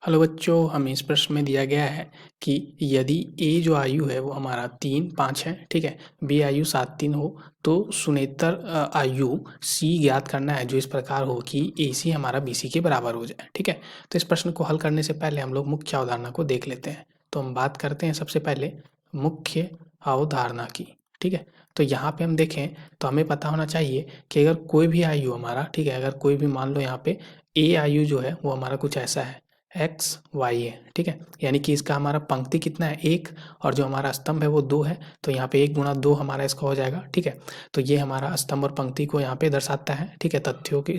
Hello बच्चों, हमें इस प्रश्न में दिया गया है कि यदि ए जो आयु है वो हमारा 3, 5 है, ठीक है। बी आयु 7, 3 हो तो सुनेतर आयु सी ज्ञात करना है जो इस प्रकार हो कि ए सी हमारा बी सी के बराबर हो जाए, ठीक है। तो इस प्रश्न को हल करने से पहले हम लोग मुख्य अवधारणा को देख लेते हैं। तो हम बात करते हैं सबसे पहले मुख्य अवधारणा की, ठीक है। तो यहाँ पे हम देखें तो हमें पता होना चाहिए कि अगर कोई भी आयु हमारा, ठीक है, अगर कोई भी मान लो यहाँ पे ए आयु जो है वो हमारा कुछ ऐसा है एक्स वाई है, ठीक है। यानी कि इसका हमारा पंक्ति कितना है 1 और जो हमारा स्तंभ है वो 2 है। तो यहाँ पे 1 गुणा 2 हमारा इसका हो जाएगा, ठीक है। तो ये हमारा स्तंभ और पंक्ति को यहाँ पे दर्शाता है, ठीक है। तथ्यों की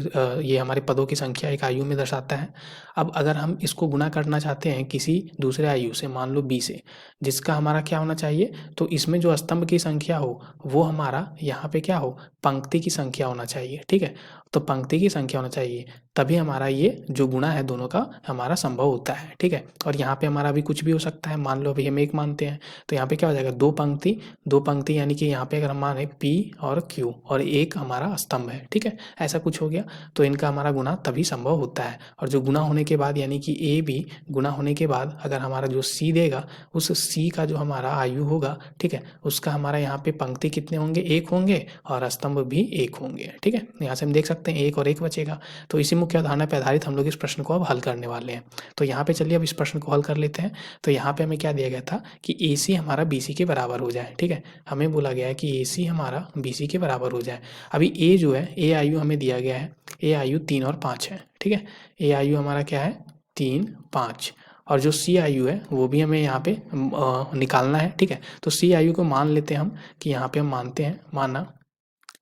ये हमारे पदों की संख्या एक आयु में दर्शाता है। अब अगर हम इसको गुणा करना चाहते हैं किसी दूसरे आयु से, मान लो बी से, जिसका हमारा क्या होना चाहिए, तो इसमें जो स्तंभ की संख्या हो वो हमारा यहाँ पे क्या हो, पंक्ति की संख्या होना चाहिए, ठीक है। तो पंक्ति की संख्या होना चाहिए, तभी हमारा ये जो गुणा है दोनों का हमारा संभव होता है, ठीक है। और यहाँ पे हमारा भी कुछ भी हो सकता है, मान लो अभी हम 1 मानते हैं तो यहाँ पे क्या हो जाएगा, 2 पंक्ति यानी कि यहाँ पे अगर हम माने P और Q और 1 हमारा स्तंभ है, ठीक है। ऐसा कुछ हो गया तो इनका हमारा गुणा तभी संभव होता है। और जो गुणा होने के बाद यानी कि A B गुणा होने के बाद अगर हमारा जो C देगा, उस C का जो हमारा आयु होगा, ठीक है, उसका हमारा यहाँ पे पंक्ति कितने होंगे, 1 होंगे और स्तंभ भी 1 होंगे, ठीक है। यहाँ से हम देख सकते हैं 1 और 1 बचेगा। तो इसी मुख्य अवधारणा पर आधारित हम लोग इस प्रश्न को अब हल करने वाले हैं। तो यहाँ पे चलिए अब इस प्रश्न को हल कर लेते हैं। तो यहाँ पे हमें क्या दिया गया था कि ए सी हमारा बी सी के बराबर हो जाए, ठीक है। हमें बोला गया है कि ए सी हमारा बी सी के बराबर हो जाए। अभी ए जो है, ए आयु हमें दिया गया है, ए आयु 3 और 5 है, ठीक है। ए आयु हमारा क्या है, 3, 5 और जो सी आयु है वो भी हमें यहाँ पे निकालना है, ठीक है। तो सी आयु को मान लेते हैं हम कि यहाँ पे हम मानते हैं,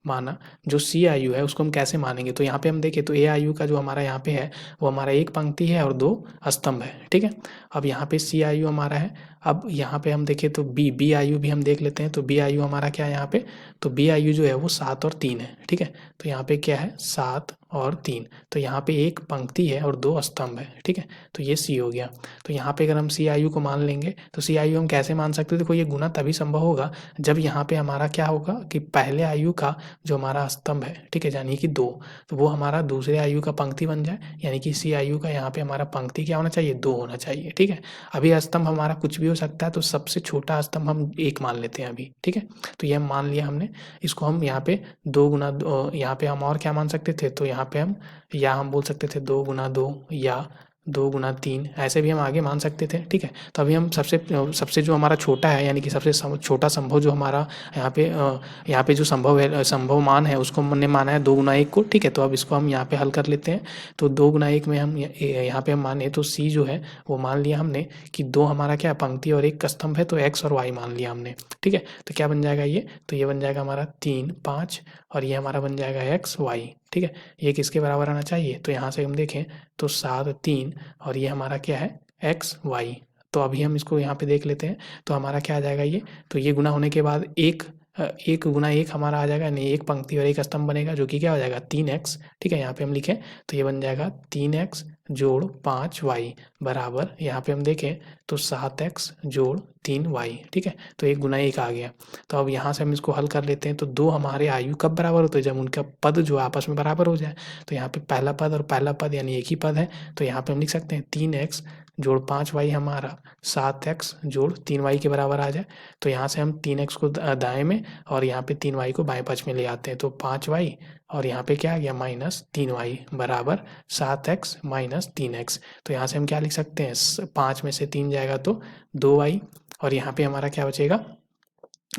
माना जो सी आयु है उसको हम कैसे मानेंगे। तो यहाँ पे हम देखें तो ए आयु का जो हमारा यहाँ पे है वो हमारा 1 पंक्ति है और 2 स्तंभ है, ठीक है। अब यहाँ पे सी आयु हमारा है। अब यहाँ पे हम देखें तो बी आयु भी हम देख लेते हैं। तो बी आयु हमारा क्या है यहाँ पे, तो बी आयु जो है वो 7 और 3 है, ठीक है। तो यहाँ पे क्या है, 7 और 3। तो यहाँ पे 1 पंक्ति है और 2 स्तंभ है, ठीक है। तो ये सी हो गया। तो यहाँ पे अगर हम सी आयु को मान लेंगे तो सी आयु हम कैसे मान सकते हैं, देखो ये गुना तभी संभव होगा जब यहाँ पे हमारा क्या होगा कि पहले आयु का जो हमारा स्तंभ है, ठीक है, यानी कि 2, तो वो हमारा दूसरे आयु का पंक्ति बन जाए। यानी कि सी आयु का यहाँ पे हमारा पंक्ति क्या होना चाहिए, 2 होना चाहिए, ठीक है। अभी स्तंभ हमारा कुछ भी हो सकता है, तो सबसे छोटा स्तंभ हम 1 मान लेते हैं अभी, ठीक है। तो ये हम मान लिया हमने। इसको हम यहाँ पे 2 गुना यहाँ पे हम और क्या मान सकते थे, तो यहाँ पे हम बोल सकते थे 2 गुना 2 या 2 गुना 3, ऐसे भी हम आगे मान सकते थे, ठीक है। तो अभी हम सबसे जो हमारा छोटा है यानी कि सबसे छोटा संभव जो हमारा यहाँ पे जो संभव है, संभव मान है, उसको हमने माना है 2 गुना 1 को, ठीक है। तो अब इसको हम यहाँ पे हल कर लेते हैं। तो 2 गुना 1 में हम यहाँ पे हम माने तो सी जो है वो मान लिया हमने कि 2 हमारा क्या पंक्ति और 1 का स्तंभ है, तो एक्स और वाई मान लिया हमने, ठीक है। तो क्या बन जाएगा ये, तो ये बन जाएगा हमारा 3, 5 और ये हमारा बन जाएगा एक्स वाई, ठीक है। ये किसके बराबर आना चाहिए, तो यहाँ से हम देखें तो 7, 3 और ये हमारा क्या है, एक्स वाई। तो अभी हम इसको यहाँ पे देख लेते हैं। तो हमारा क्या आ जाएगा ये, तो ये गुना होने के बाद 1 गुना 1 हमारा आ जाएगा, यानी 1 पंक्ति और 1 स्तंभ बनेगा जो कि क्या हो जाएगा, 3x, ठीक है। यहाँ पे हम लिखें तो ये बन जाएगा 3x जोड़ 5y बराबर, यहाँ पे हम देखें तो 7x जोड़ 3y, ठीक है। तो 1 गुना 1 आ गया। तो अब यहाँ से हम इसको हल कर लेते हैं। तो 2 हमारे आयु कब बराबर होते हैं, जब उनका पद जो आपस में बराबर हो जाए। तो यहाँ पे पहला पद और पहला पद यानी एक ही पद है। तो यहाँ पे हम लिख सकते हैं 3x जोड़ 5y हमारा 7x जोड़ 3y के बराबर आ जाए। तो यहाँ से हम 3x को दाएं में और यहाँ पे 3y को बाएं पक्ष में ले आते हैं। तो 5y और यहाँ पे क्या आ गया, -3y बराबर 7x माइनस 3x। तो यहाँ से हम क्या लिख सकते हैं, 5 में से 3 जाएगा तो 2y और यहाँ पे हमारा क्या बचेगा,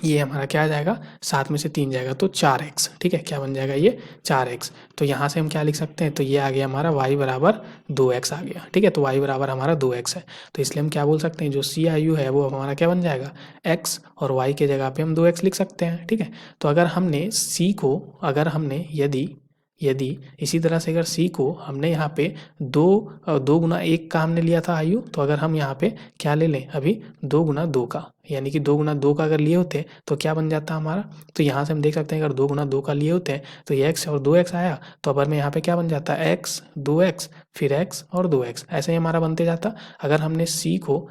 ये हमारा क्या आ जाएगा, 7 में से 3 जाएगा तो 4x, ठीक है। क्या बन जाएगा ये 4x। तो यहाँ से हम क्या लिख सकते हैं, तो ये आ गया हमारा y बराबर 2x आ गया, ठीक है। तो y बराबर हमारा 2x है। तो इसलिए हम क्या बोल सकते हैं, जो सी आयु है वो हमारा क्या बन जाएगा, x और y के जगह पे हम 2x लिख सकते हैं, ठीक है। तो अगर हमने c को, अगर हमने यदि इसी तरह से अगर सी को हमने यहाँ पे 2 गुना 1 का हमने लिया था आयु, तो अगर हम यहाँ पे क्या ले लें अभी 2 गुना 2 का, यानी कि 2 गुना 2 का अगर लिए होते तो क्या बन जाता हमारा। तो यहाँ से हम देख सकते हैं अगर 2 गुना 2 का लिए होते हैं तो ये x और 2x आया, तो अबर में यहाँ पे क्या बन जाता है, x 2x फिर x और 2x, ऐसे ही हमारा बनते जाता। अगर हमने सी को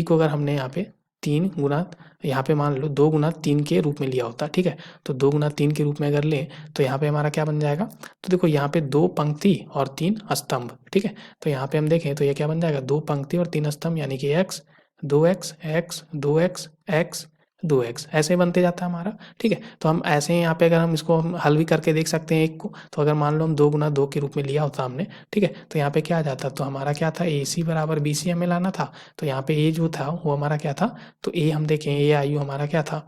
अगर हमने यहाँ पे 3 गुना, यहाँ पे मान लो 2 गुना 3 के रूप में लिया होता, ठीक है। तो 2 गुना 3 के रूप में अगर लें तो यहाँ पे हमारा क्या बन जाएगा, तो देखो यहाँ पे 2 पंक्ति और 3 स्तंभ, ठीक है। तो यहाँ पे हम देखें तो ये क्या बन जाएगा, 2 पंक्ति और 3 स्तंभ, यानी कि x 2x x 2x x 2x ऐसे बनते जाता है हमारा, ठीक है। तो हम ऐसे यहाँ पे अगर हम इसको हम हल भी करके देख सकते हैं एक को, तो अगर मान लो हम 2 गुना 2 के रूप में लिया होता हमने, ठीक है, तो यहाँ पे क्या आ जाता, तो हमारा क्या था, AC बराबर BC हमें लाना था। तो यहाँ पे A जो था वो हमारा क्या था, तो A हम देखें A आयु हमारा क्या था,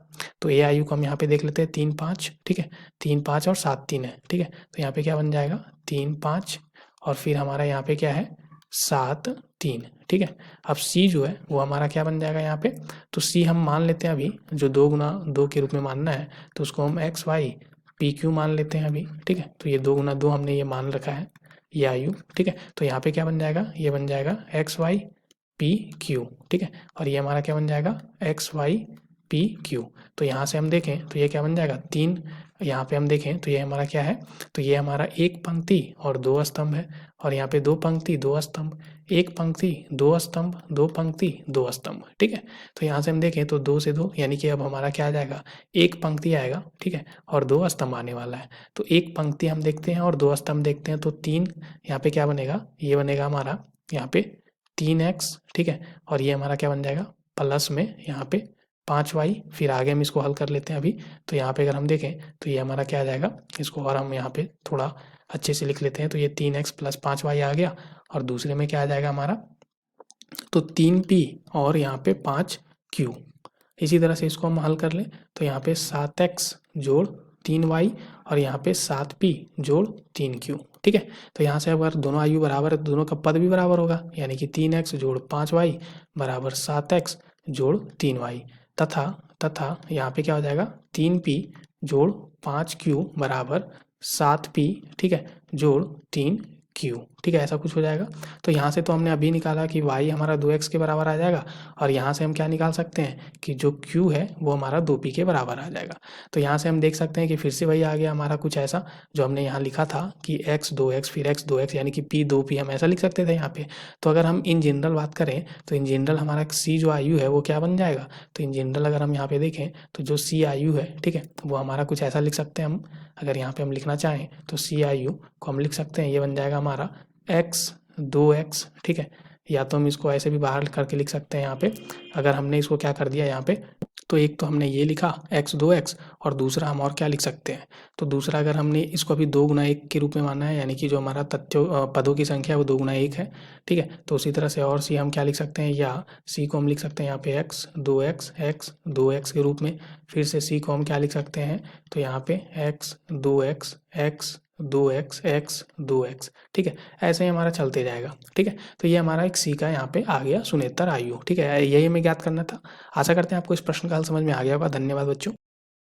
तो A आयु को हम यहाँ पे देख लेते हैं 3 5, ठीक है, 3 5 और 7 3 है, ठीक है। तो यहाँ पे क्या बन जाएगा 3 5 और फिर हमारा यहाँ पे क्या है 7 3, ठीक है। अब C जो है वो हमारा क्या बन जाएगा यहाँ पे, तो C हम मान लेते हैं अभी, जो 2 गुना 2 के रूप में मानना है तो उसको हम x y p q मान लेते हैं अभी, ठीक है। तो ये 2 गुना 2 हमने ये मान रखा है, ये आयु, ठीक है। तो यहाँ पे क्या बन जाएगा, ये बन जाएगा x y p q, ठीक है। और ये हमारा क्या बन जाएगा x y p q। तो यहाँ से हम देखें तो ये क्या बन जाएगा 3, यहाँ पे हम देखें तो ये हमारा क्या है, तो ये हमारा एक पंक्ति और 2 स्तंभ है, और यहाँ पे 2 पंक्ति 2 स्तंभ, एक पंक्ति 2 स्तंभ 2 पंक्ति 2 स्तंभ, ठीक है। तो यहाँ से हम देखें तो 2 से 2, यानी कि अब हमारा क्या आ जाएगा, एक पंक्ति आएगा, ठीक है, और 2 स्तंभ आने वाला है। तो एक पंक्ति हम देखते हैं और 2 स्तंभ देखते हैं, तो 3 यहाँ पे क्या बनेगा, ये बनेगा हमारा यहाँ पे 3x, ठीक है। और ये हमारा क्या बन जाएगा प्लस में यहाँ पे 5y, फिर आगे हम इसको हल कर लेते हैं अभी। तो यहाँ पे अगर हम देखें तो ये हमारा क्या आ जाएगा, इसको और हम यहाँ पे थोड़ा अच्छे से लिख लेते हैं। तो ये 3x प्लस 5y आ गया, और दूसरे में क्या आ जाएगा हमारा, तो 3p और यहाँ पे 5q। इसी तरह से इसको हम हल कर लें तो यहाँ पे 7x जोड़ 3y और यहाँ पे 7p जोड़ 3q, ठीक है। तो यहाँ से अगर दोनों आयु बराबर है तो दोनों का पद भी बराबर होगा, यानी कि 3x जोड़ 5y बराबर 7x जोड़ 3y, तथा यहाँ पे क्या हो जाएगा 3p जोड़ 5q बराबर 7p, ठीक है, जोड़ 3q, ठीक है, ऐसा कुछ हो जाएगा। तो यहाँ से तो हमने अभी निकाला कि y हमारा 2x के बराबर आ जाएगा, और यहाँ से हम क्या निकाल सकते हैं कि जो q है वो हमारा 2p के बराबर आ जाएगा। तो यहाँ से हम देख सकते हैं कि फिर से वही आ गया हमारा कुछ ऐसा जो हमने यहाँ लिखा था कि x 2x फिर x 2x, यानी कि p 2p हम ऐसा लिख सकते थे यहाँ पे। तो अगर हम इन जनरल बात करें तो इन जनरल हमारा c जो आयु है वो क्या बन जाएगा, तो इन जनरल अगर हम यहाँ पे देखें तो जो c आयु है, ठीक है, वो हमारा कुछ ऐसा लिख सकते हैं हम। अगर यहाँ पे हम लिखना चाहें तो c आयु को हम लिख सकते हैं, ये बन जाएगा हमारा x 2x, ठीक है। या तो हम इसको ऐसे भी बाहर करके लिख सकते हैं यहाँ पे। अगर हमने इसको क्या कर दिया यहाँ पे, तो एक तो हमने ये लिखा x 2x, और दूसरा हम और क्या लिख सकते हैं, तो दूसरा अगर हमने इसको अभी 2 गुना 1 के रूप में माना है, यानी कि जो हमारा तथ्यों पदों की संख्या है वो 2 गुना 1 है, ठीक है। तो उसी तरह से और c हम क्या लिख सकते हैं, या c को हम लिख सकते हैं यहाँ पे x 2x x 2x के रूप में। फिर से c को हम क्या लिख सकते हैं, तो यहाँ पे x 2x x 2x x 2x, ठीक है, ऐसे ही हमारा चलते जाएगा, ठीक है। तो ये हमारा एक सी का यहाँ पे आ गया सुनेतर आयु, ठीक है, यही हमें ज्ञात करना था। आशा करते हैं आपको इस प्रश्न का हल समझ में आ गया होगा। धन्यवाद बच्चों।